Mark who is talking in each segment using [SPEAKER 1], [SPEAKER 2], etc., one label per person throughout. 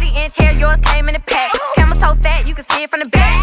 [SPEAKER 1] 40-inch hair, yours came in a pack. Camel toe fat, you can see it from the back.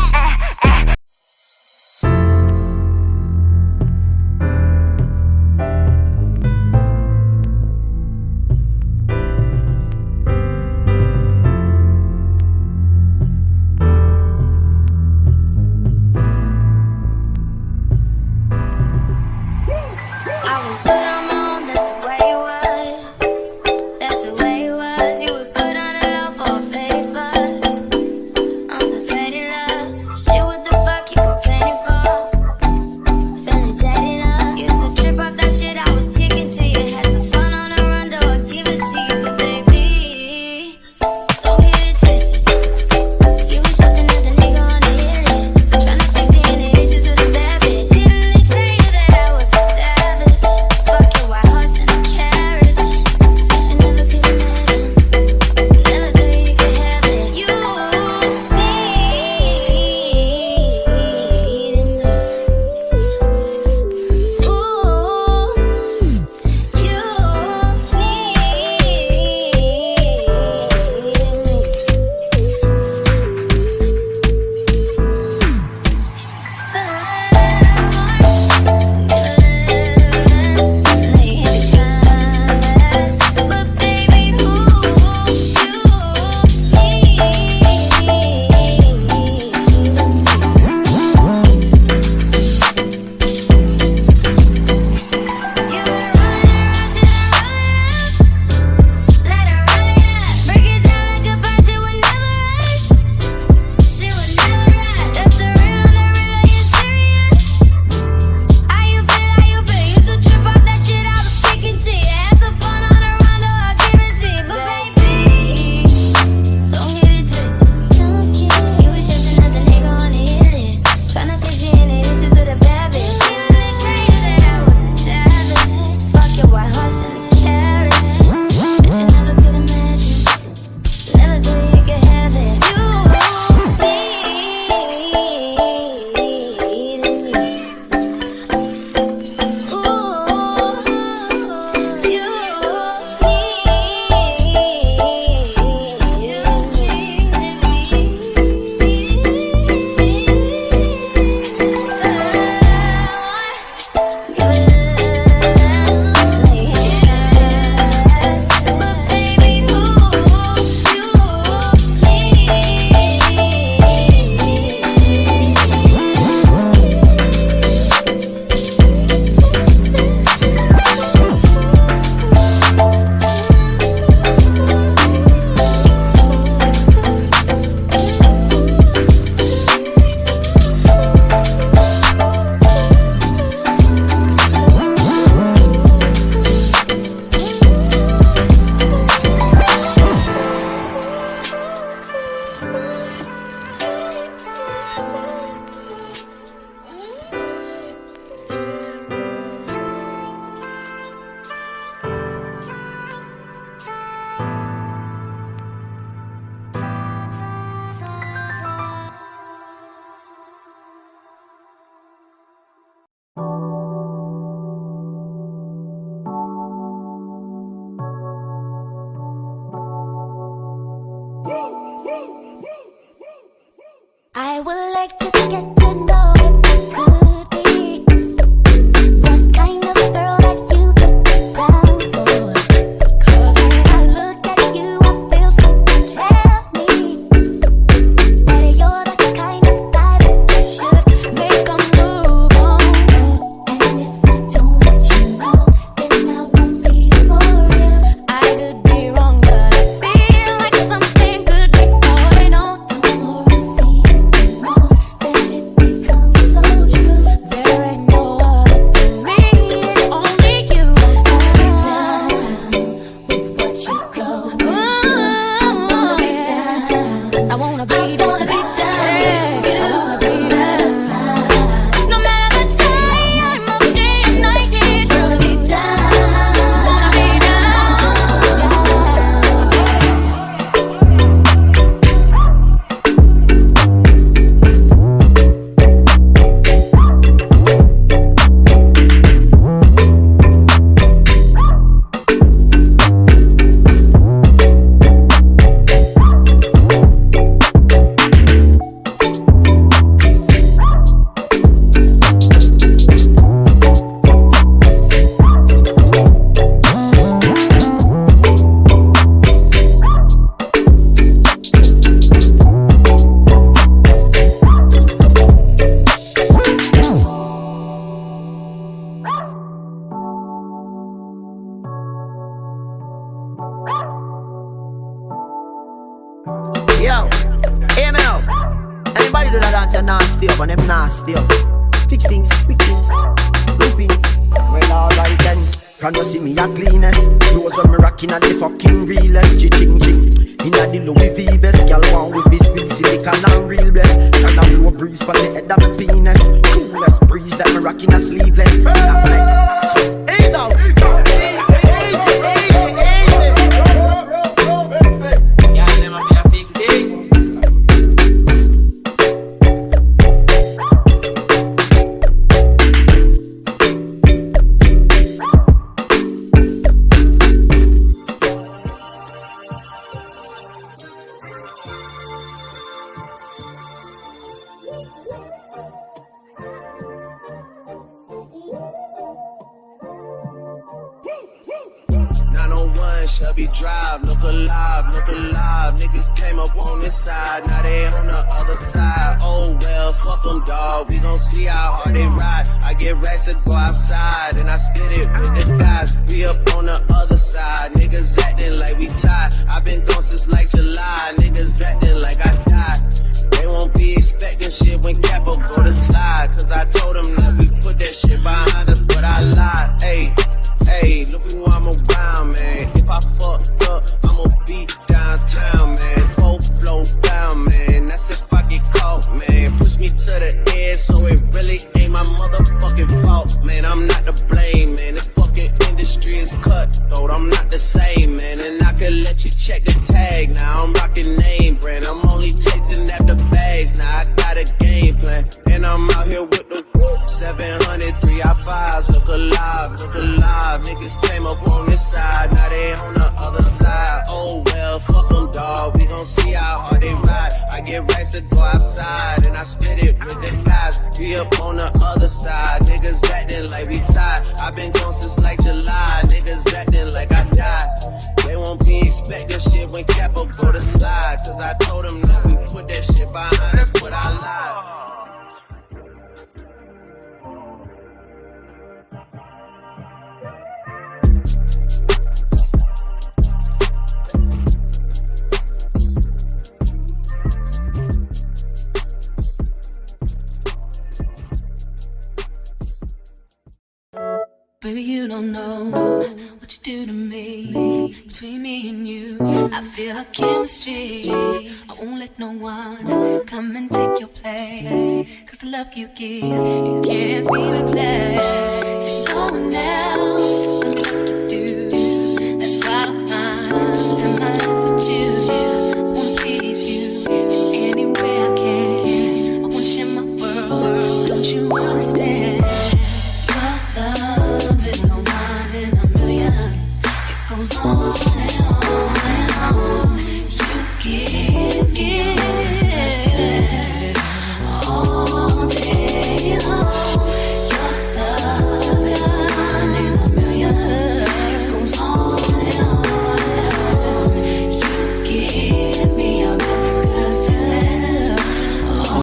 [SPEAKER 2] I would like to get to know if it could be the kind of girl that you could be down for. 'Cause when I look at you, I feel something tell me that you're the kind of guy that I should make a move on. And if I don't let you know, then I won't be for real. I could be wrong, but I feel like something could be going on. The more I see, the more that it becomes
[SPEAKER 3] Everybody do that dance and nasty up and them nasty up. Fix things, quick things, loopings. Well, alright then. Can you see me a cleanest? Clothes when me rockin' at the fucking realest. Ching-ching-ching. Inna the Louis V best. Girl want with his squeeze silicone and real bless. Can a blow breeze from the head of my penis. Coolest breeze that me rockin' a sleeveless. Ease out, ease out.
[SPEAKER 4] Shelby Drive, look alive, niggas came up on this side, now they on the other side, oh well, fuck them dawg, we gon' see how hard they ride, I get racks to go outside, and I split it with the guys, we up on the other side, niggas acting like we tied, I been gone since like July, niggas acting like I died, they won't be expecting shit when Capo go to slide, cause I told them that we put that shit behind us, but I lied, ayy. Hey, look who I'm around, man. If I fucked up, I'ma be downtown, man. Full flow down, man. That's if I get caught, man. Push me to the edge, so it really ain't my motherfucking fault, man. I'm not to blame, man. The fucking industry is cutthroat. I'm not the same, man. And I could let you check the tag. Now I'm rocking name brand. I'm only chasing after bags. Now I got a game plan, and I'm out here with the 700 3i5s. Look alive, look alive. Niggas came up on this side, now they on the other side. Oh well, fuck them dawg, we gon' see how hard they ride. I get racks to go outside, and I spit it with the guys. We up on the other side, niggas acting like we tied. I been gone since like July, niggas acting like I died. They won't be expecting shit when Capo go to slide, cause I told them that we put that shit behind us, but I lied.
[SPEAKER 2] Baby, you don't know what you do to me. Between me and you, I feel like chemistry. I won't let no one come and take your place, cause the love you give, it can't be replaced. So no one else knows what to do. That's why I'm spend my life with you. I wanna please you in any way I can. I wanna share my world, don't you understand? Your love is no one in a million. It goes on and on and on. You give all day long. Your love is one in a million. It goes on and on and on. You give me a really good feeling.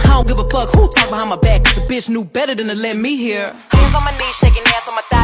[SPEAKER 5] I don't give a fuck who talk behind my back. The bitch knew better than to let me hear. Hands on my knees, shaking ass on my thighs.